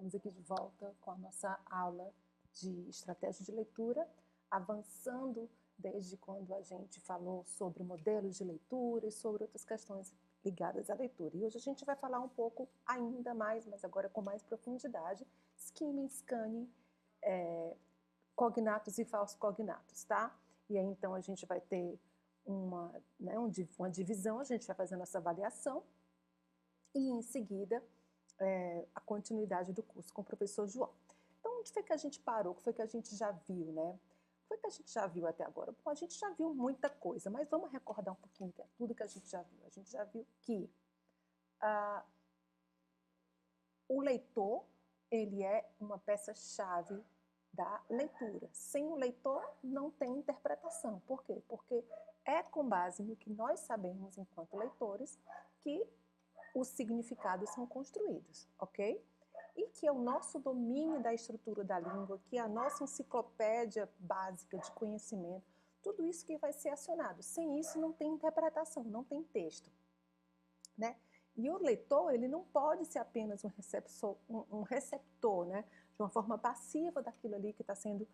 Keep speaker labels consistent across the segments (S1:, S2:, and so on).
S1: Estamos aqui de volta com a nossa aula de estratégia de leitura, avançando desde quando a gente falou sobre modelos de leitura e sobre outras questões ligadas à leitura. E hoje a gente vai falar um pouco ainda mais, mas agora com mais profundidade, skimming, scanning, cognatos e falsos cognatos, tá? E aí então a gente vai ter uma divisão, a gente vai fazendo essa avaliação e em seguida a continuidade do curso com o professor João. Então, onde foi que a gente parou? O que foi que a gente já viu, né? O que foi que a gente já viu até agora? Bom, a gente já viu muita coisa, mas vamos recordar um pouquinho que é tudo que a gente já viu. A gente já viu que o leitor, ele é uma peça-chave da leitura. Sem o leitor, não tem interpretação. Por quê? Porque é com base no que nós sabemos enquanto leitores que os significados são construídos, ok? E que é o nosso domínio da estrutura da língua, que é a nossa enciclopédia básica de conhecimento, tudo isso que vai ser acionado. Sem isso não tem interpretação, não tem texto, né? E o leitor, ele não pode ser apenas um receptor, né? De uma forma passiva daquilo ali que está sendo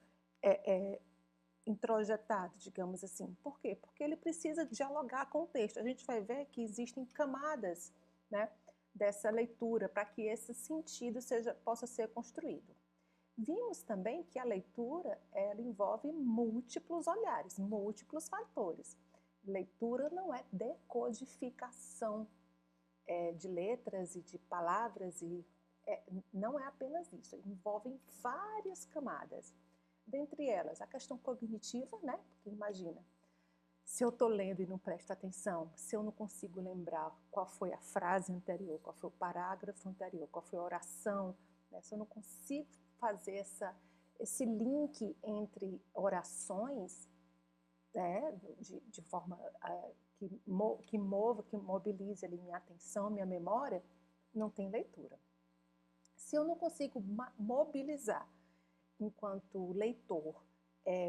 S1: introjetado, digamos assim. Por quê? Porque ele precisa dialogar com o texto. A gente vai ver que existem camadas, né, dessa leitura para que esse sentido possa ser construído. Vimos também que a leitura ela envolve múltiplos olhares, múltiplos fatores. Leitura não é decodificação de letras e de palavras, não é apenas isso, envolvem várias camadas. Dentre elas, a questão cognitiva, né? Porque imagina, se eu estou lendo e não presto atenção, se eu não consigo lembrar qual foi a frase anterior, qual foi o parágrafo anterior, qual foi a oração, né? Se eu não consigo fazer esse link entre orações, né? de forma que mobilize ali minha atenção, minha memória, não tem leitura. Se eu não consigo mobilizar enquanto leitor,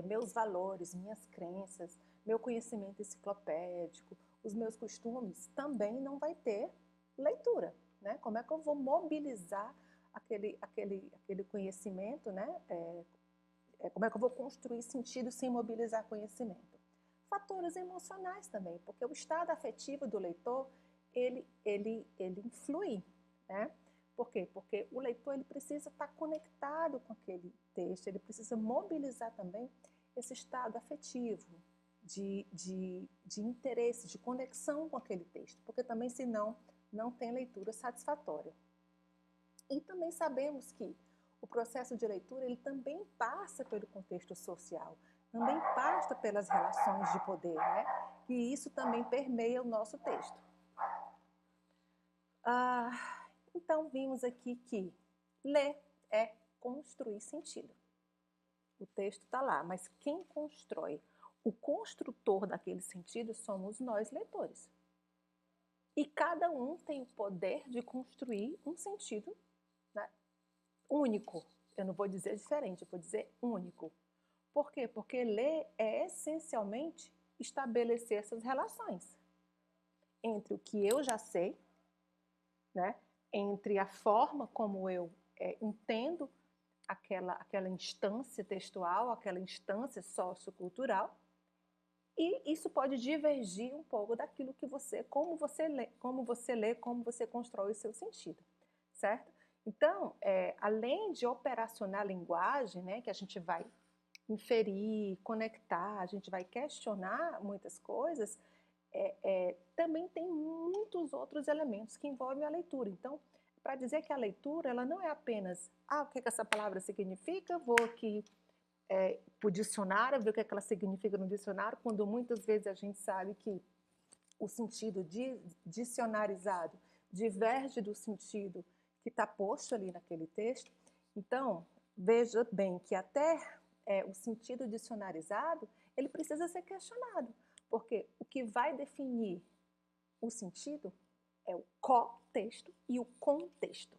S1: meus valores, minhas crenças, meu conhecimento enciclopédico, os meus costumes, também não vai ter leitura, né? Como é que eu vou mobilizar aquele conhecimento, né? Como é que eu vou construir sentido sem mobilizar conhecimento? Fatores emocionais também, porque o estado afetivo do leitor, ele influi, né? Por quê? Porque o leitor ele precisa estar conectado com aquele texto, ele precisa mobilizar também esse estado afetivo, de interesse, de conexão com aquele texto, porque também, senão, não tem leitura satisfatória. E também sabemos que o processo de leitura ele também passa pelo contexto social, também passa pelas relações de poder, né? E isso também permeia o nosso texto. Então, vimos aqui que ler é construir sentido. O texto está lá, mas quem constrói? O construtor daquele sentido somos nós, leitores. E cada um tem o poder de construir um sentido, né, único. Eu não vou dizer diferente, eu vou dizer único. Por quê? Porque ler é essencialmente estabelecer essas relações entre o que eu já sei, né, entre a forma como eu entendo aquela instância textual, aquela instância sociocultural, e isso pode divergir um pouco daquilo que como você lê, como você constrói o seu sentido, certo? Então, além de operacionar a linguagem, né, que a gente vai inferir, conectar, a gente vai questionar muitas coisas, também tem muitos outros elementos que envolvem a leitura. Então, para dizer que a leitura ela não é apenas o que essa palavra significa, vou aqui para o dicionário, ver o que ela significa no dicionário, quando muitas vezes a gente sabe que o sentido dicionarizado diverge do sentido que está posto ali naquele texto. Então, veja bem que até o sentido dicionarizado, ele precisa ser questionado, porque o que vai definir o sentido é o contexto e o contexto,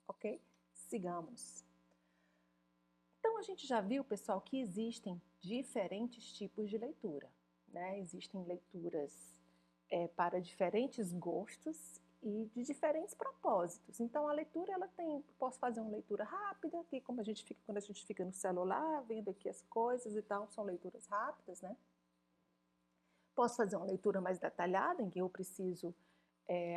S1: ok? Sigamos. Então, a gente já viu, pessoal, que existem diferentes tipos de leitura, né? Existem leituras para diferentes gostos e de diferentes propósitos. Então, a leitura, ela tem, posso fazer uma leitura rápida, que como a gente fica, quando a gente fica no celular, vendo aqui as coisas e tal, são leituras rápidas, né? Posso fazer uma leitura mais detalhada, em que eu preciso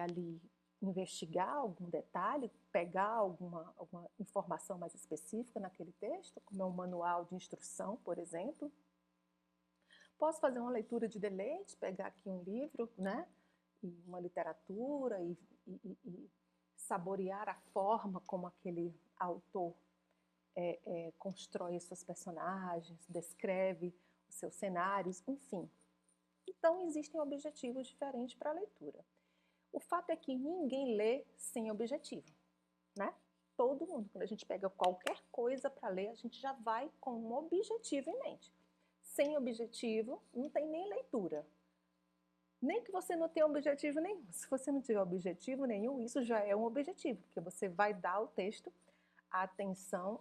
S1: ali investigar algum detalhe, pegar alguma informação mais específica naquele texto, como é um manual de instrução, por exemplo. Posso fazer uma leitura de deleite, pegar aqui um livro, né? E uma literatura e saborear a forma como aquele autor constrói seus personagens, descreve os seus cenários, enfim. Então, existem objetivos diferentes para a leitura. O fato é que ninguém lê sem objetivo, né? Todo mundo, quando a gente pega qualquer coisa para ler, a gente já vai com um objetivo em mente. Sem objetivo, não tem nem leitura. Nem que você não tenha objetivo nenhum. Se você não tiver objetivo nenhum, isso já é um objetivo, porque você vai dar ao texto a atenção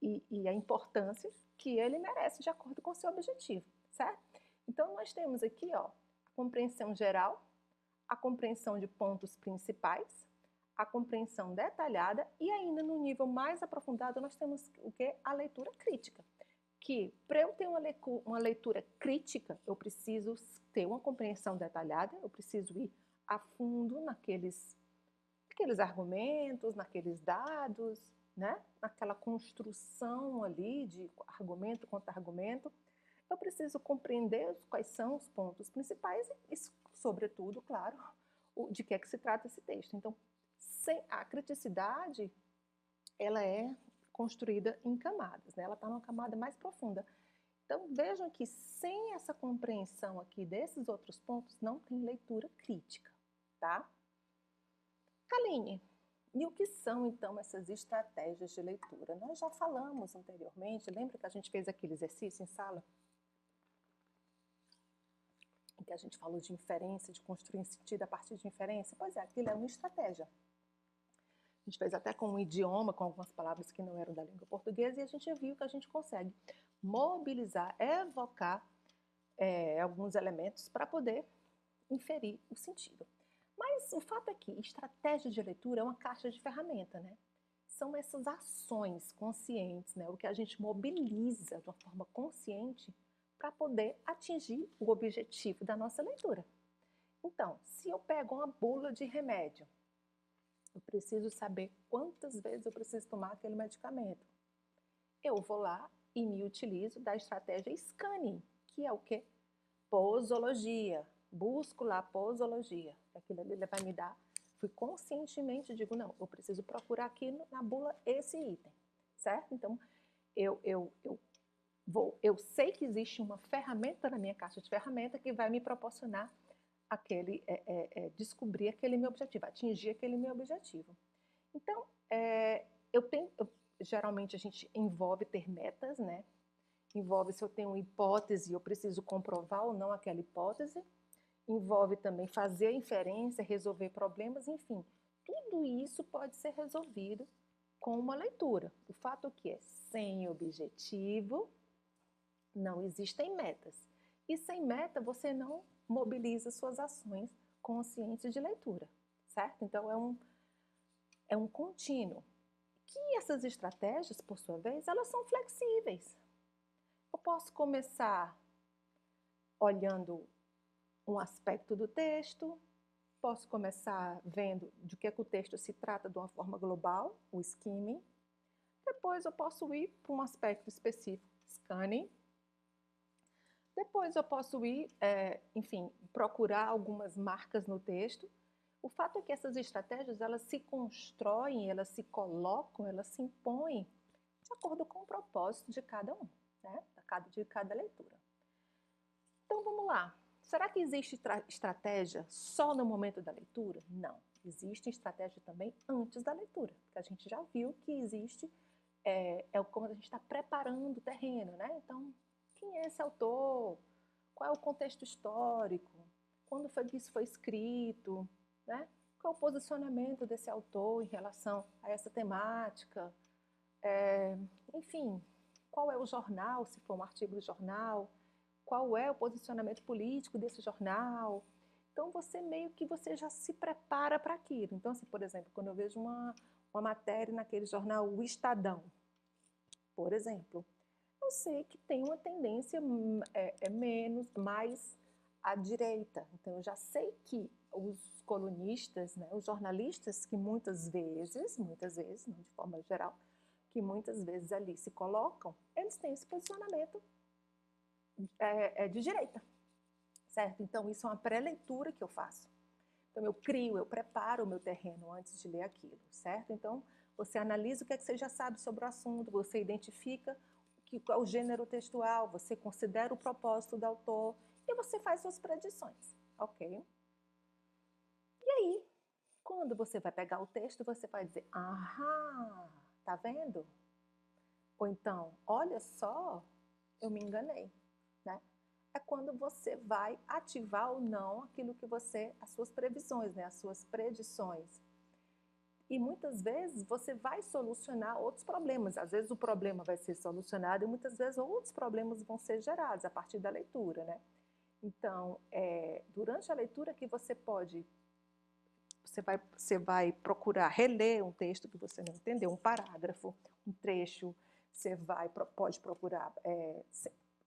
S1: e a importância que ele merece de acordo com o seu objetivo, certo? Então, nós temos aqui, ó, a compreensão geral, a compreensão de pontos principais, a compreensão detalhada e ainda no nível mais aprofundado nós temos o que? A leitura crítica. Que para eu ter uma leitura crítica, eu preciso ter uma compreensão detalhada, eu preciso ir a fundo naqueles argumentos, naqueles dados, né? Naquela construção ali de argumento contra argumento. Eu preciso compreender quais são os pontos principais e, sobretudo, claro, de que é que se trata esse texto. Então, a criticidade, ela é construída em camadas, né? Ela está numa camada mais profunda. Então, vejam que sem essa compreensão aqui desses outros pontos, não tem leitura crítica, tá? Kaline, e o que são, então, essas estratégias de leitura? Nós já falamos anteriormente, lembra que a gente fez aquele exercício em sala? Em que a gente falou de inferência, de construir sentido a partir de inferência? Pois é, aquilo é uma estratégia. A gente fez até com um idioma, com algumas palavras que não eram da língua portuguesa, e a gente viu que a gente consegue mobilizar, evocar alguns elementos para poder inferir o sentido. Mas o fato é que estratégia de leitura é uma caixa de ferramenta, né? São essas ações conscientes, né? O que a gente mobiliza de uma forma consciente para poder atingir o objetivo da nossa leitura. Então, se eu pego uma bula de remédio, eu preciso saber quantas vezes eu preciso tomar aquele medicamento. Eu vou lá e me utilizo da estratégia scanning, que é o quê? Posologia. Busco lá posologia. Aquilo ali ele vai me dar. Fui conscientemente, digo, não, eu preciso procurar aqui na bula esse item, certo? Então, eu sei que existe uma ferramenta na minha caixa de ferramenta que vai me proporcionar descobrir aquele meu objetivo, atingir aquele meu objetivo. Então, geralmente a gente envolve ter metas, né? Envolve se eu tenho uma hipótese, eu preciso comprovar ou não aquela hipótese. Envolve também fazer a inferência, resolver problemas, enfim. Tudo isso pode ser resolvido com uma leitura. O fato é que sem objetivo, não existem metas. E sem meta, você não mobiliza suas ações conscientes de leitura, certo? Então, é um contínuo. Que essas estratégias, por sua vez, elas são flexíveis. Eu posso começar olhando um aspecto do texto, posso começar vendo de que o texto se trata de uma forma global, o skimming. Depois eu posso ir para um aspecto específico, scanning. Depois eu posso ir, enfim, procurar algumas marcas no texto. O fato é que essas estratégias, elas se constroem, elas se colocam, elas se impõem de acordo com o propósito de cada um, né? De cada leitura. Então, vamos lá. Será que existe estratégia só no momento da leitura? Não. Existe estratégia também antes da leitura, porque a gente já viu que existe, como a gente está preparando o terreno, né? Então, quem é esse autor? Qual é o contexto histórico? Quando foi que isso foi escrito? Né? Qual é o posicionamento desse autor em relação a essa temática? Enfim, qual é o jornal, se for um artigo de jornal? Qual é o posicionamento político desse jornal? Então, você meio que você já se prepara para aquilo. Então, assim, por exemplo, quando eu vejo uma matéria naquele jornal, o Estadão, por exemplo, eu sei que tem uma tendência mais à direita. Então, eu já sei que os colunistas, né, os jornalistas que muitas vezes, não de forma geral, que muitas vezes ali se colocam, eles têm esse posicionamento de direita, certo? Então, isso é uma pré-leitura que eu faço. Então, eu preparo o meu terreno antes de ler aquilo, certo? Então, você analisa o que é que você já sabe sobre o assunto, você identifica qual é o gênero textual, você considera o propósito do autor e você faz suas predições, ok? E aí, quando você vai pegar o texto, você vai dizer, aham, tá vendo? Ou então, olha só, eu me enganei, né? É quando você vai ativar ou não aquilo que as suas previsões, né? As suas predições. E muitas vezes você vai solucionar outros problemas. Às vezes o problema vai ser solucionado e muitas vezes outros problemas vão ser gerados a partir da leitura, né? Então, durante a leitura que você vai procurar reler um texto que você não entendeu, um parágrafo, um trecho, pode procurar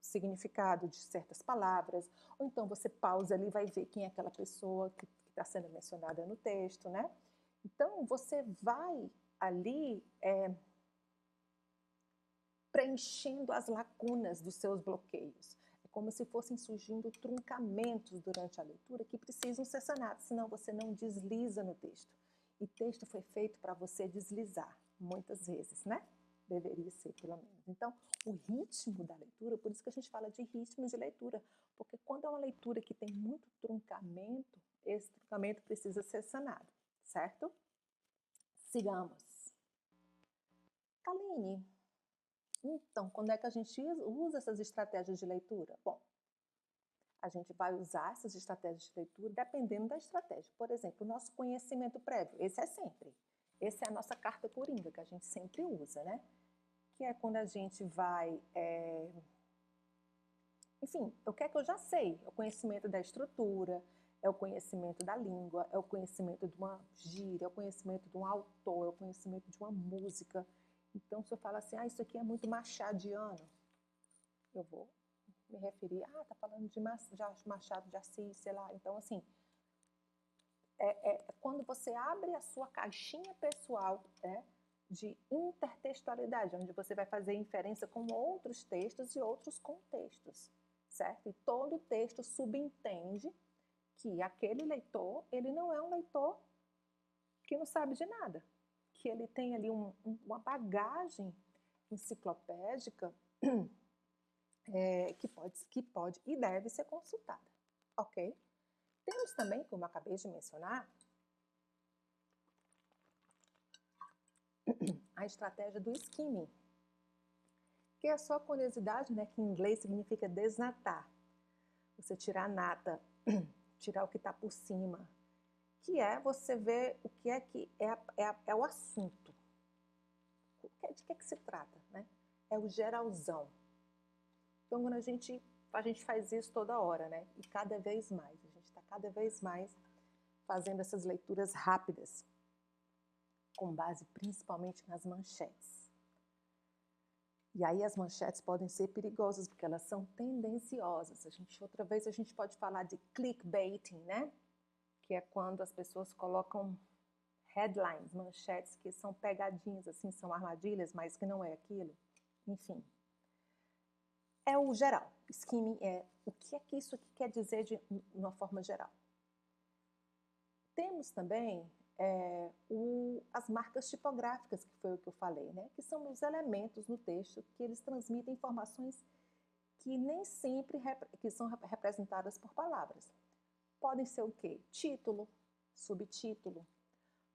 S1: significado de certas palavras, ou então você pausa ali e vai ver quem é aquela pessoa que está sendo mencionada no texto, né? Então, você vai ali preenchendo as lacunas dos seus bloqueios. É como se fossem surgindo truncamentos durante a leitura que precisam ser sanados, senão você não desliza no texto. E texto foi feito para você deslizar, muitas vezes, né? Deveria ser, pelo menos. Então, o ritmo da leitura, por isso que a gente fala de ritmo de leitura, porque quando é uma leitura que tem muito truncamento, esse truncamento precisa ser sanado, certo? Sigamos. Aline, então, quando é que a gente usa essas estratégias de leitura? Bom, a gente vai usar essas estratégias de leitura dependendo da estratégia. Por exemplo, o nosso conhecimento prévio, esse é sempre. Essa é a nossa carta coringa, que a gente sempre usa, né? Que é quando a gente vai... Enfim, o que é que eu já sei? É o conhecimento da estrutura, é o conhecimento da língua, é o conhecimento de uma gíria, é o conhecimento de um autor, é o conhecimento de uma música. Então, se eu falo assim, isso aqui é muito machadiano, eu vou me referir, tá falando de Machado de Assis, sei lá. Então, assim, quando você abre a sua caixinha pessoal, de intertextualidade, onde você vai fazer inferência com outros textos e outros contextos, certo? E todo texto subentende que aquele leitor, ele não é um leitor que não sabe de nada, que ele tem ali uma bagagem enciclopédica que pode e deve ser consultada, ok? Temos também, como acabei de mencionar, a estratégia do skimming, que é só curiosidade, né, que em inglês significa desnatar. Você tirar a nata, tirar o que está por cima, que é você ver o que é o assunto. De que é que se trata, né? É o geralzão. Então, quando a gente faz isso toda hora, né? E cada vez mais, a gente está cada vez mais fazendo essas leituras rápidas, com base principalmente nas manchetes. E aí as manchetes podem ser perigosas, porque elas são tendenciosas. Outra vez a gente pode falar de clickbaiting, né? Que é quando as pessoas colocam headlines, manchetes que são pegadinhas, assim, são armadilhas, mas que não é aquilo. Enfim. É o geral. Skimming é o que é que isso aqui quer dizer de uma forma geral. Temos também as marcas tipográficas, que foi o que eu falei, né? Que são os elementos no texto que eles transmitem informações que nem sempre que são representadas por palavras. Podem ser o quê? Título, subtítulo,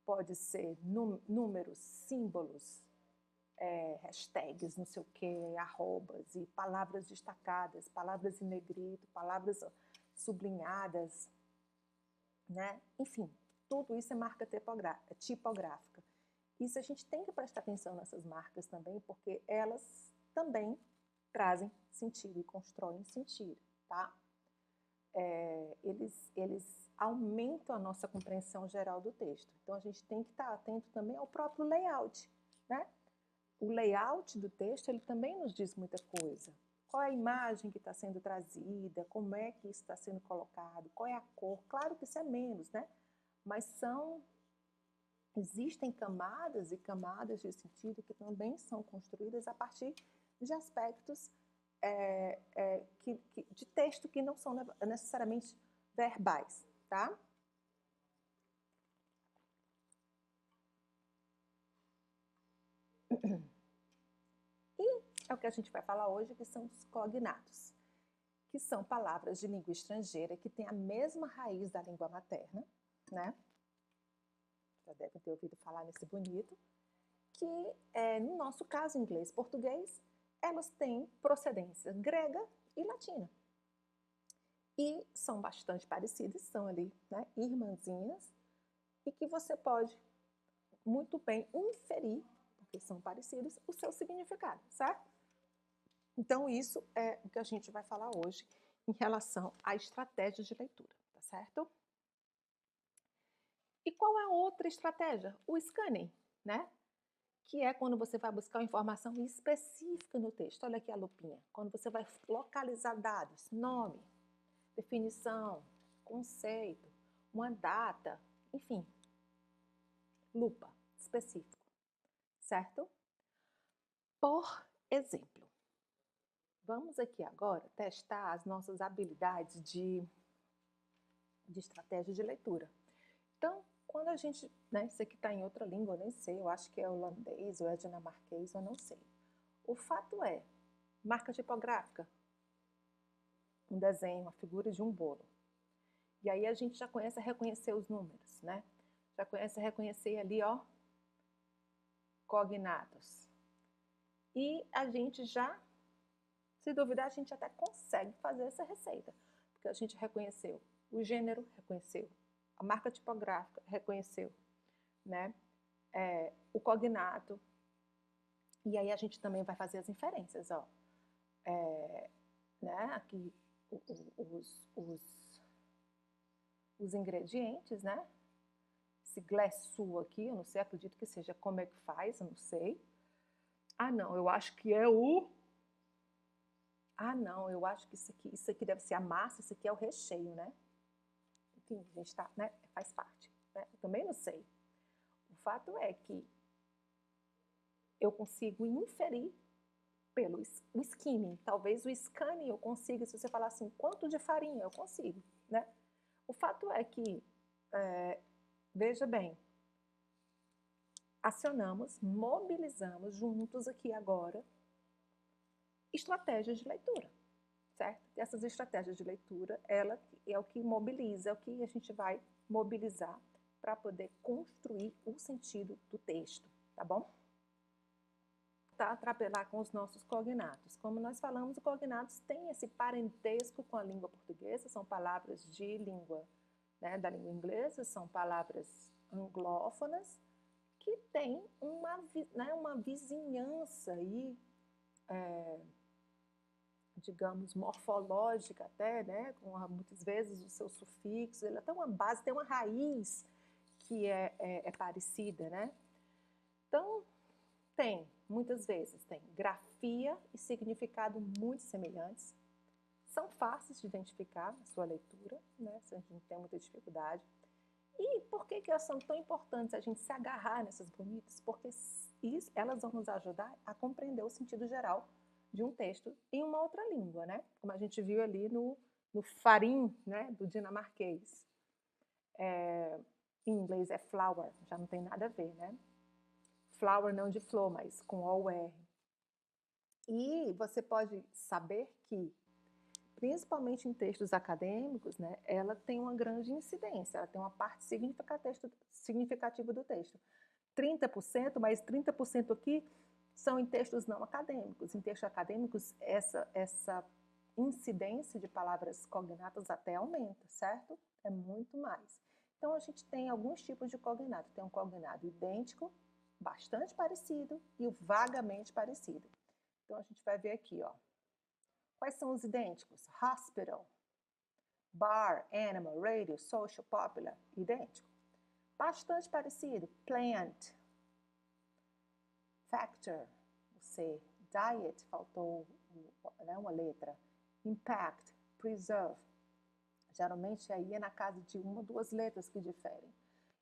S1: pode ser números, símbolos, hashtags, não sei o quê, arrobas e palavras destacadas, palavras em negrito, palavras sublinhadas, né? Enfim, tudo isso é marca tipográfica. Isso a gente tem que prestar atenção nessas marcas também, porque elas também trazem sentido e constroem sentido, tá? eles aumentam a nossa compreensão geral do texto. Então, a gente tem que estar atento também ao próprio layout, né? O layout do texto, ele também nos diz muita coisa. Qual é a imagem que está sendo trazida, como é que isso está sendo colocado, qual é a cor. Claro que isso é menos, né? Mas existem camadas e camadas de sentido que também são construídas a partir de aspectos de texto que não são necessariamente verbais, tá? E é o que a gente vai falar hoje, que são os cognatos, que são palavras de língua estrangeira que têm a mesma raiz da língua materna, né? Já devem ter ouvido falar nesse bonito, que no nosso caso, inglês e português, elas têm procedência grega e latina. E são bastante parecidas, são ali, né, irmãzinhas, e que você pode muito bem inferir, porque são parecidas, o seu significado, certo? Então, isso é o que a gente vai falar hoje em relação à estratégia de leitura, tá certo? E qual é a outra estratégia? O scanning, né? Que é quando você vai buscar informação específica no texto. Olha aqui a lupinha. Quando você vai localizar dados, nome, definição, conceito, uma data, enfim, lupa, específico, certo? Por exemplo, vamos aqui agora testar as nossas habilidades de estratégia de leitura. Então, quando a gente, né, isso aqui está em outra língua, eu nem sei, eu acho que é holandês ou é dinamarquês, eu não sei. O fato é, marca tipográfica, um desenho, uma figura de um bolo. E aí a gente já começa a reconhecer os números, né? Já começa a reconhecer ali, ó, cognatos. E a gente já, se duvidar, a gente até consegue fazer essa receita, porque a gente reconheceu o gênero, reconheceu a marca tipográfica, reconheceu, né? O cognato. E aí a gente também vai fazer as inferências, ó. Né? Aqui os ingredientes, né? Esse glessu aqui, eu não sei, acredito que seja como é que faz, eu não sei. Ah, não, eu acho que é o... Ah, não, eu acho que isso aqui deve ser a massa, isso aqui é o recheio, né? Enfim, a gente tá, né? Faz parte, né? Eu também não sei. O fato é que eu consigo inferir pelo o skimming. Talvez o scanning eu consiga, se você falar assim, quanto de farinha eu consigo, né? O fato é que, veja bem, acionamos, mobilizamos juntos aqui agora estratégias de leitura, certo? E essas estratégias de leitura, ela é o que mobiliza, é o que a gente vai mobilizar para poder construir o sentido do texto, tá bom? Tá, atrapelar com os nossos cognatos. Como nós falamos, os cognatos têm esse parentesco com a língua portuguesa, são palavras de língua, né, da língua inglesa, são palavras anglófonas, que têm uma vizinhança aí, digamos, morfológica até, né, com muitas vezes os seus sufixos, ele tem uma base, tem uma raiz que é parecida, né? Então, muitas vezes, tem grafia e significado muito semelhantes, são fáceis de identificar na sua leitura, né, se a gente não tem muita dificuldade. E por que elas são tão importantes a gente se agarrar nessas bonitas? Porque elas vão nos ajudar a compreender o sentido geral de um texto em uma outra língua, né? Como a gente viu ali no farim, né, do dinamarquês. Em inglês é flower, já não tem nada a ver, né? Flower não de flor, mas com O-R. E você pode saber que, principalmente em textos acadêmicos, né, ela tem uma grande incidência, ela tem uma parte significativa do texto. 30%, mas 30% aqui são em textos não acadêmicos. Em textos acadêmicos, essa incidência de palavras cognatas até aumenta, certo? É muito mais. Então, a gente tem alguns tipos de cognato. Tem um cognato idêntico, bastante parecido, e o vagamente parecido. Então, a gente vai ver aqui, ó. Quais são os idênticos? Hospital, Bar, animal, radio, social, popular, idêntico. Bastante parecido. Plant, factor, o C. Diet, faltou uma letra. Impact, preserve. Geralmente aí é na casa de uma ou duas letras que diferem.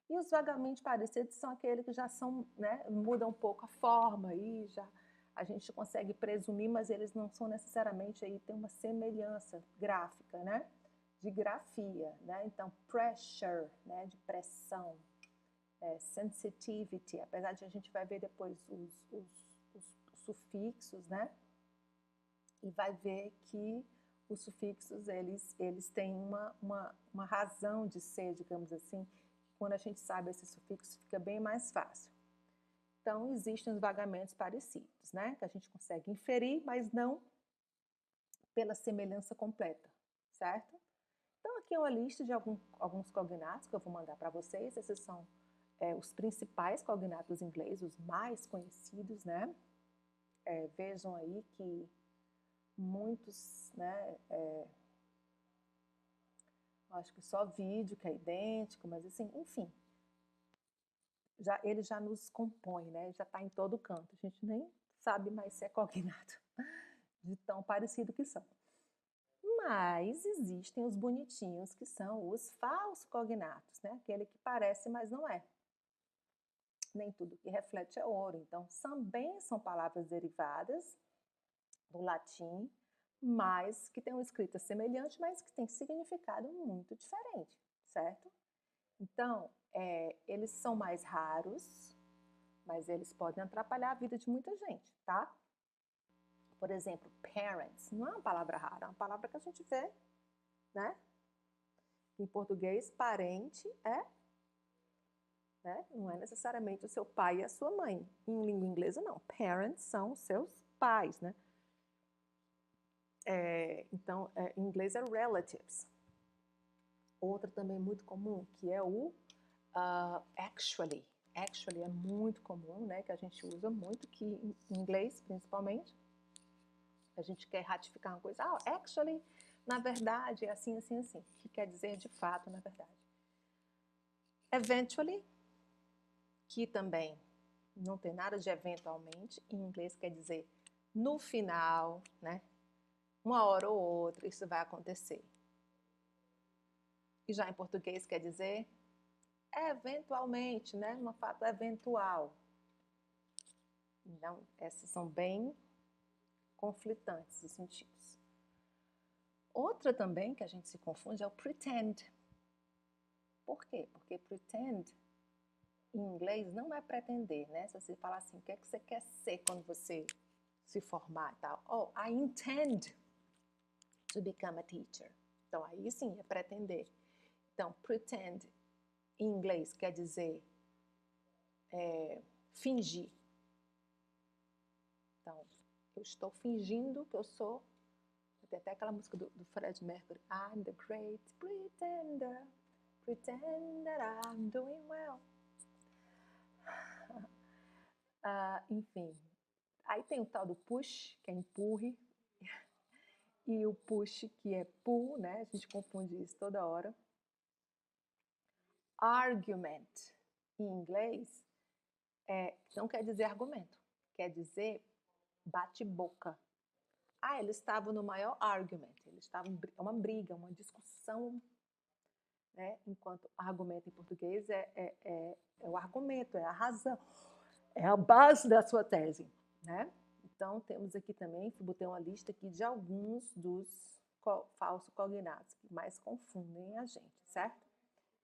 S1: E os vagamente parecidos são aqueles que já são, né, mudam um pouco a forma e já a gente consegue presumir, mas eles não são necessariamente aí, tem uma semelhança gráfica, né? De grafia, né? Então, pressure, né? De pressão, sensitivity, apesar de a gente vai ver depois os sufixos, né? E vai ver que os sufixos, eles têm uma razão de ser, digamos assim. Quando a gente sabe esse sufixo, fica bem mais fácil. Então, existem os vagamentos parecidos, né? Que a gente consegue inferir, mas não pela semelhança completa, certo? Então, aqui é uma lista de alguns cognatos que eu vou mandar para vocês. Esses são os principais cognatos ingleses, os mais conhecidos, né? Vejam aí que muitos, né? Acho que só vídeo que é idêntico, mas assim, enfim. Ele já nos compõe, né? Já está em todo canto. A gente nem sabe mais se é cognato, de tão parecido que são. Mas existem os bonitinhos, que são os falsos cognatos, né? Aquele que parece, mas não é. Nem tudo que reflete é ouro. Então, também são palavras derivadas do latim, mas que têm uma escrita semelhante, mas que têm significado muito diferente, certo? Então, eles são mais raros, mas eles podem atrapalhar a vida de muita gente, tá? Por exemplo, parents, não é uma palavra rara, é uma palavra que a gente vê, né? Em português, parente né? Não é necessariamente o seu pai e a sua mãe. Em língua inglesa, não. Parents são os seus pais, né? Então, em inglês é relatives. Outra também muito comum, que é o actually. Actually é muito comum, né? Que a gente usa muito, que em inglês, principalmente, a gente quer ratificar uma coisa. Actually, na verdade, é assim, assim, assim. Que quer dizer de fato, na verdade. Eventually, que também não tem nada de eventualmente. Em inglês quer dizer no final, né? Uma hora ou outra, isso vai acontecer. E já em português quer dizer eventualmente, né? Um fato eventual. Então, esses são bem conflitantes os sentidos. Outra também que a gente se confunde é o pretend. Por quê? Porque pretend, em inglês, não é pretender, né? Se você falar assim, o que é que você quer ser quando você se formar e tal? Oh, I intend to become a teacher. Então, aí sim, é pretender. Então, pretend, em inglês, quer dizer fingir. Então, eu estou fingindo que eu sou... Tem até aquela música do Fred Mercury. I'm the great pretender, pretend that I'm doing well. Enfim, aí tem o tal do push, que é empurre, e o push, que é pull, né? A gente confunde isso toda hora. Argument, em inglês, não quer dizer argumento, quer dizer bate-boca. Eles estavam no maior argument, eles estavam uma briga, uma discussão, né? Enquanto argumento em português é o argumento, é a razão, é a base da sua tese, né? Então, temos aqui também, botei uma lista aqui de alguns dos falsos cognatos que mais confundem a gente, certo?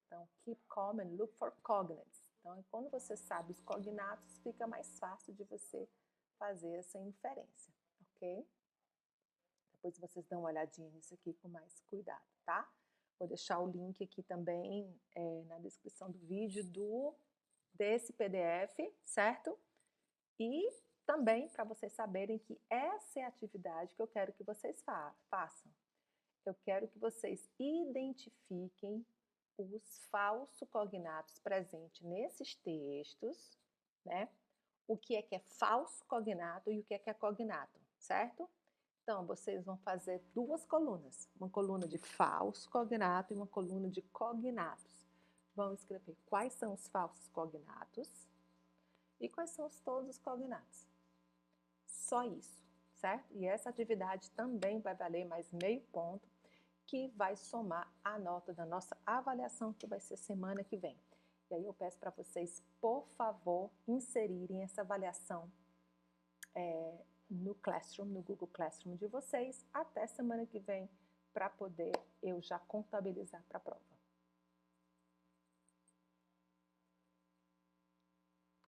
S1: Então, keep calm and look for cognates. Então, quando você sabe os cognatos, fica mais fácil de você fazer essa inferência, ok? Depois vocês dão uma olhadinha nisso aqui com mais cuidado, tá? Vou deixar o link aqui também na descrição do vídeo desse PDF, certo? E também para vocês saberem que essa é a atividade que eu quero que vocês façam. Eu quero que vocês identifiquem os falsos cognatos presentes nesses textos, né? O que é falso cognato e o que é cognato, certo? Então, vocês vão fazer duas colunas, uma coluna de falso cognato e uma coluna de cognatos. Vão escrever quais são os falsos cognatos e quais são todos os cognatos. Só isso, certo? E essa atividade também vai valer mais meio ponto, que vai somar a nota da nossa avaliação, que vai ser semana que vem. E aí eu peço para vocês, por favor, inserirem essa avaliação no Classroom, no Google Classroom de vocês, até semana que vem, para poder eu já contabilizar para a prova.